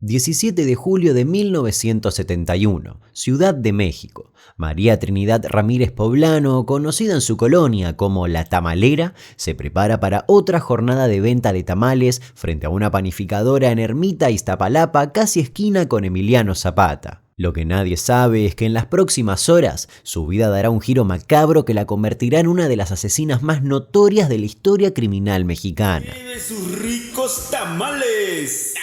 17 de julio de 1971, Ciudad de México. María Trinidad Ramírez Poblano, conocida en su colonia como La Tamalera, se prepara para otra jornada de venta de tamales frente a una panificadora en Ermita, Iztapalapa, casi esquina con Emiliano Zapata. Lo que nadie sabe es que en las próximas horas su vida dará un giro macabro que la convertirá en una de las asesinas más notorias de la historia criminal mexicana. ¡De sus ricos tamales!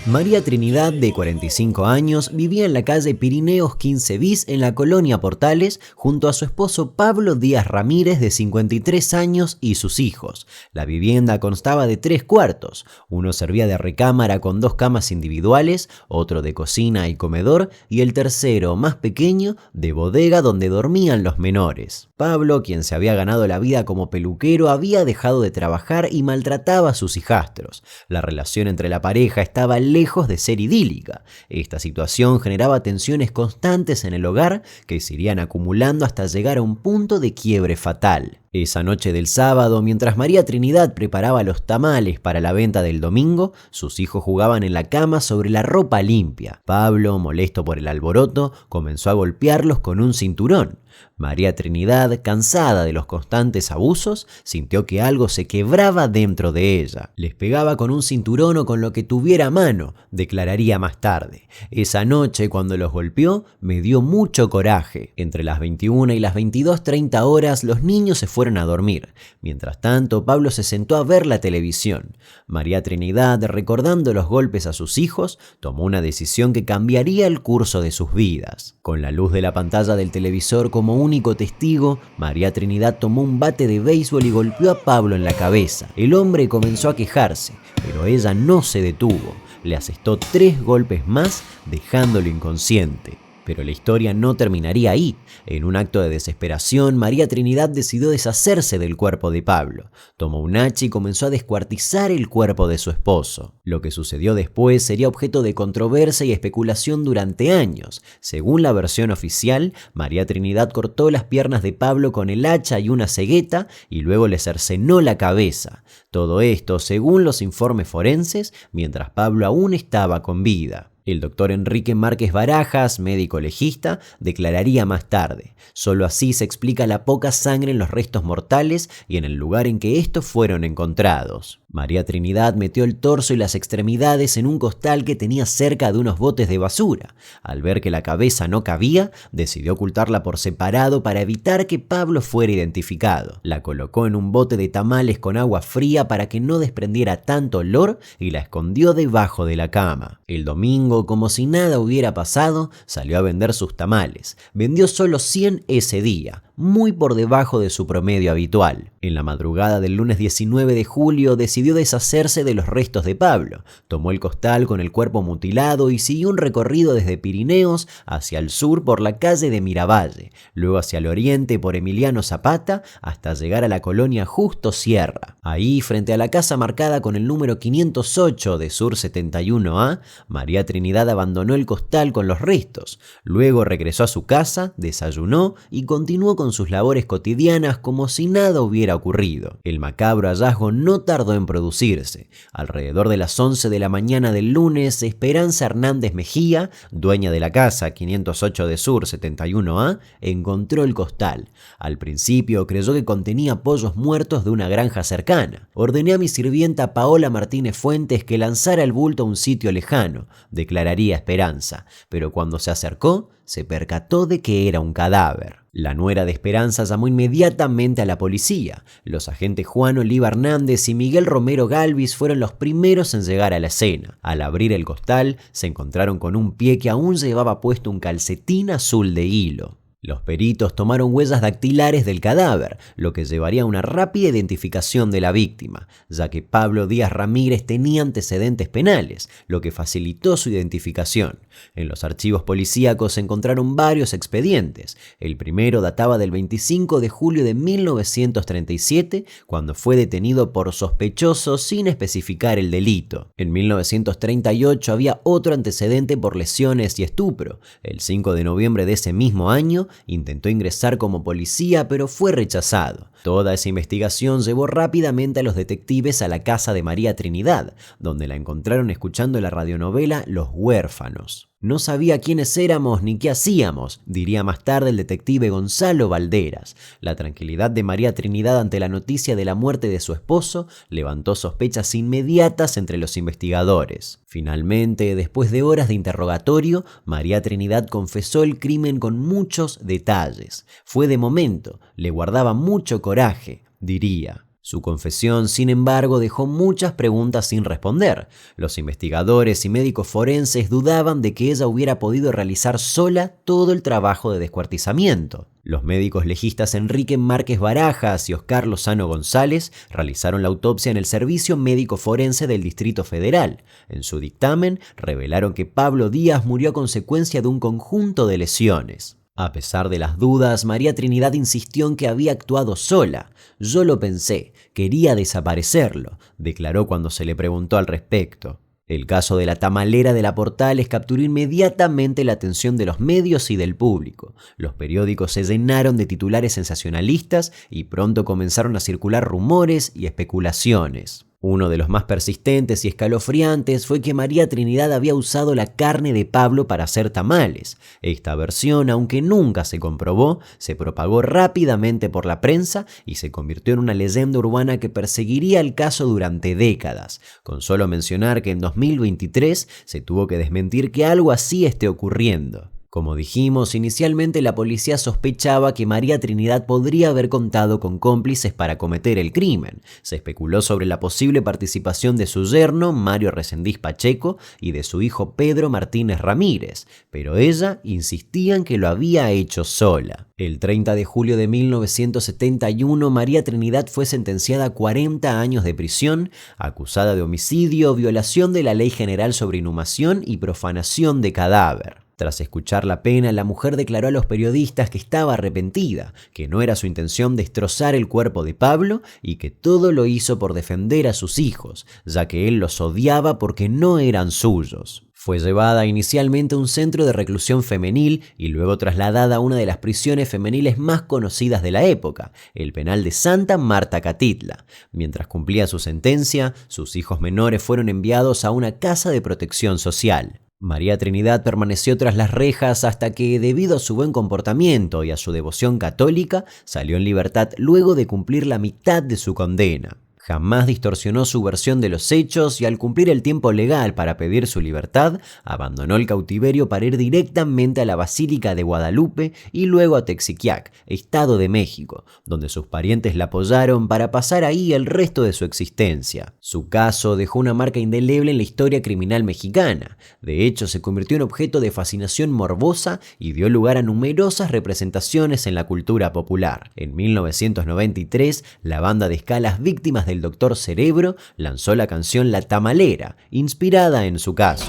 María Trinidad, de 45 años, vivía en la calle Pirineos 15 bis en la colonia Portales junto a su esposo Pablo Díaz Ramírez, de 53 años, y sus hijos. La vivienda constaba de 3 cuartos. Uno servía de recámara con 2 camas individuales, otro de cocina y comedor, y el tercero, más pequeño, de bodega donde dormían los menores. Pablo, quien se había ganado la vida como peluquero, había dejado de trabajar y maltrataba a sus hijastros. La relación entre la pareja estaba lejos de ser idílica. Esta situación generaba tensiones constantes en el hogar que se irían acumulando hasta llegar a un punto de quiebre fatal. Esa noche del sábado, mientras María Trinidad preparaba los tamales para la venta del domingo, sus hijos jugaban en la cama sobre la ropa limpia. Pablo, molesto por el alboroto, comenzó a golpearlos con un cinturón. María Trinidad, cansada de los constantes abusos, sintió que algo se quebraba dentro de ella. Les pegaba con un cinturón o con lo que tuviera a mano, declararía más tarde. Esa noche, cuando los golpeó, me dio mucho coraje. Entre las 21 y las 22:30 horas, los niños se fueron a dormir. Mientras tanto, Pablo se sentó a ver la televisión. María Trinidad, recordando los golpes a sus hijos, tomó una decisión que cambiaría el curso de sus vidas. Con la luz de la pantalla del televisor como único testigo, María Trinidad tomó un bate de béisbol y golpeó a Pablo en la cabeza. El hombre comenzó a quejarse, pero ella no se detuvo. Le asestó 3 golpes más, dejándolo inconsciente. Pero la historia no terminaría ahí. En un acto de desesperación, María Trinidad decidió deshacerse del cuerpo de Pablo. Tomó un hacha y comenzó a descuartizar el cuerpo de su esposo. Lo que sucedió después sería objeto de controversia y especulación durante años. Según la versión oficial, María Trinidad cortó las piernas de Pablo con el hacha y una cegueta y luego le cercenó la cabeza. Todo esto, según los informes forenses, mientras Pablo aún estaba con vida. El doctor Enrique Márquez Barajas, médico legista, declararía más tarde: solo así se explica la poca sangre en los restos mortales y en el lugar en que estos fueron encontrados. María Trinidad metió el torso y las extremidades en un costal que tenía cerca de unos botes de basura. Al ver que la cabeza no cabía, decidió ocultarla por separado para evitar que Pablo fuera identificado. La colocó en un bote de tamales con agua fría para que no desprendiera tanto olor y la escondió debajo de la cama. El domingo, como si nada hubiera pasado, salió a vender sus tamales. Vendió solo 100 ese día, muy por debajo de su promedio habitual. En la madrugada del lunes 19 de julio decidió deshacerse de los restos de Pablo. Tomó el costal con el cuerpo mutilado y siguió un recorrido desde Pirineos hacia el sur por la calle de Miravalle, luego hacia el oriente por Emiliano Zapata hasta llegar a la colonia Justo Sierra. Ahí, frente a la casa marcada con el número 508 de Sur 71A, María Trinidad abandonó el costal con los restos. Luego regresó a su casa, desayunó y continuó con sus labores cotidianas como si nada hubiera ocurrido. El macabro hallazgo no tardó en producirse. Alrededor de las 11 de la mañana del lunes, Esperanza Hernández Mejía, dueña de la casa 508 de Sur 71A, encontró el costal. Al principio creyó que contenía pollos muertos de una granja cercana. Ordené a mi sirvienta Paola Martínez Fuentes que lanzara el bulto a un sitio lejano, declararía Esperanza, pero cuando se acercó, se percató de que era un cadáver. La nuera de Esperanza llamó inmediatamente a la policía. Los agentes Juan Oliva Hernández y Miguel Romero Galvis fueron los primeros en llegar a la escena. Al abrir el costal, se encontraron con un pie que aún llevaba puesto un calcetín azul de hilo. Los peritos tomaron huellas dactilares del cadáver, lo que llevaría a una rápida identificación de la víctima, ya que Pablo Díaz Ramírez tenía antecedentes penales, lo que facilitó su identificación. En los archivos policíacos se encontraron varios expedientes. El primero databa del 25 de julio de 1937, cuando fue detenido por sospechoso sin especificar el delito. En 1938 había otro antecedente por lesiones y estupro. El 5 de noviembre de ese mismo año intentó ingresar como policía, pero fue rechazado. Toda esa investigación llevó rápidamente a los detectives a la casa de María Trinidad, donde la encontraron escuchando la radionovela Los Huérfanos. No sabía quiénes éramos ni qué hacíamos, diría más tarde el detective Gonzalo Valderas. La tranquilidad de María Trinidad ante la noticia de la muerte de su esposo levantó sospechas inmediatas entre los investigadores. Finalmente, después de horas de interrogatorio, María Trinidad confesó el crimen con muchos detalles. Fue de momento, le guardaba mucho coraje, diría. Su confesión, sin embargo, dejó muchas preguntas sin responder. Los investigadores y médicos forenses dudaban de que ella hubiera podido realizar sola todo el trabajo de descuartizamiento. Los médicos legistas Enrique Márquez Barajas y Oscar Lozano González realizaron la autopsia en el Servicio Médico Forense del Distrito Federal. En su dictamen, revelaron que Pablo Díaz murió a consecuencia de un conjunto de lesiones. A pesar de las dudas, María Trinidad insistió en que había actuado sola. Yo lo pensé, quería desaparecerlo, declaró cuando se le preguntó al respecto. El caso de la tamalera de la Portales capturó inmediatamente la atención de los medios y del público. Los periódicos se llenaron de titulares sensacionalistas y pronto comenzaron a circular rumores y especulaciones. Uno de los más persistentes y escalofriantes fue que María Trinidad había usado la carne de Pablo para hacer tamales. Esta versión, aunque nunca se comprobó, se propagó rápidamente por la prensa y se convirtió en una leyenda urbana que perseguiría el caso durante décadas. Con solo mencionar que en 2023 se tuvo que desmentir que algo así esté ocurriendo. Como dijimos, inicialmente la policía sospechaba que María Trinidad podría haber contado con cómplices para cometer el crimen. Se especuló sobre la posible participación de su yerno, Mario Resendiz Pacheco, y de su hijo Pedro Martínez Ramírez, pero ella insistía en que lo había hecho sola. El 30 de julio de 1971, María Trinidad fue sentenciada a 40 años de prisión, acusada de homicidio, violación de la Ley General sobre Inhumación y profanación de cadáver. Tras escuchar la pena, la mujer declaró a los periodistas que estaba arrepentida, que no era su intención destrozar el cuerpo de Pablo y que todo lo hizo por defender a sus hijos, ya que él los odiaba porque no eran suyos. Fue llevada inicialmente a un centro de reclusión femenil y luego trasladada a una de las prisiones femeniles más conocidas de la época, el penal de Santa Marta Catitla. Mientras cumplía su sentencia, sus hijos menores fueron enviados a una casa de protección social. María Trinidad permaneció tras las rejas hasta que, debido a su buen comportamiento y a su devoción católica, salió en libertad luego de cumplir la mitad de su condena. Jamás distorsionó su versión de los hechos y al cumplir el tiempo legal para pedir su libertad, abandonó el cautiverio para ir directamente a la Basílica de Guadalupe y luego a Texiquiac, Estado de México, donde sus parientes la apoyaron para pasar ahí el resto de su existencia. Su caso dejó una marca indeleble en la historia criminal mexicana. De hecho, se convirtió en objeto de fascinación morbosa y dio lugar a numerosas representaciones en la cultura popular. En 1993, la banda de escalas Víctimas del Doctor Cerebro lanzó la canción La Tamalera, inspirada en su caso.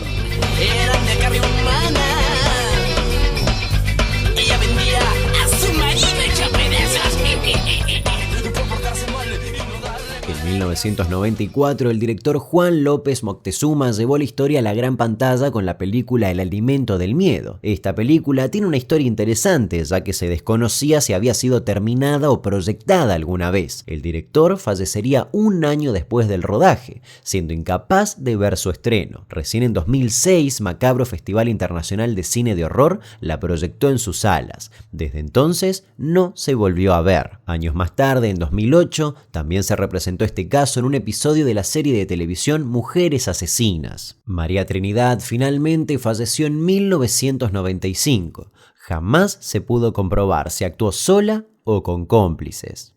Eran de carne humana. Ella vendía a su marido hecho pedazos. Por portarse mal y no darle. En 1994, el director Juan López Moctezuma llevó la historia a la gran pantalla con la película El alimento del miedo. Esta película tiene una historia interesante, ya que se desconocía si había sido terminada o proyectada alguna vez. El director fallecería un año después del rodaje, siendo incapaz de ver su estreno. Recién en 2006, Macabro Festival Internacional de Cine de Horror la proyectó en sus salas. Desde entonces, no se volvió a ver. Años más tarde, en 2008, también se representó este caso en un episodio de la serie de televisión Mujeres Asesinas. María Trinidad finalmente falleció en 1995. Jamás se pudo comprobar si actuó sola o con cómplices.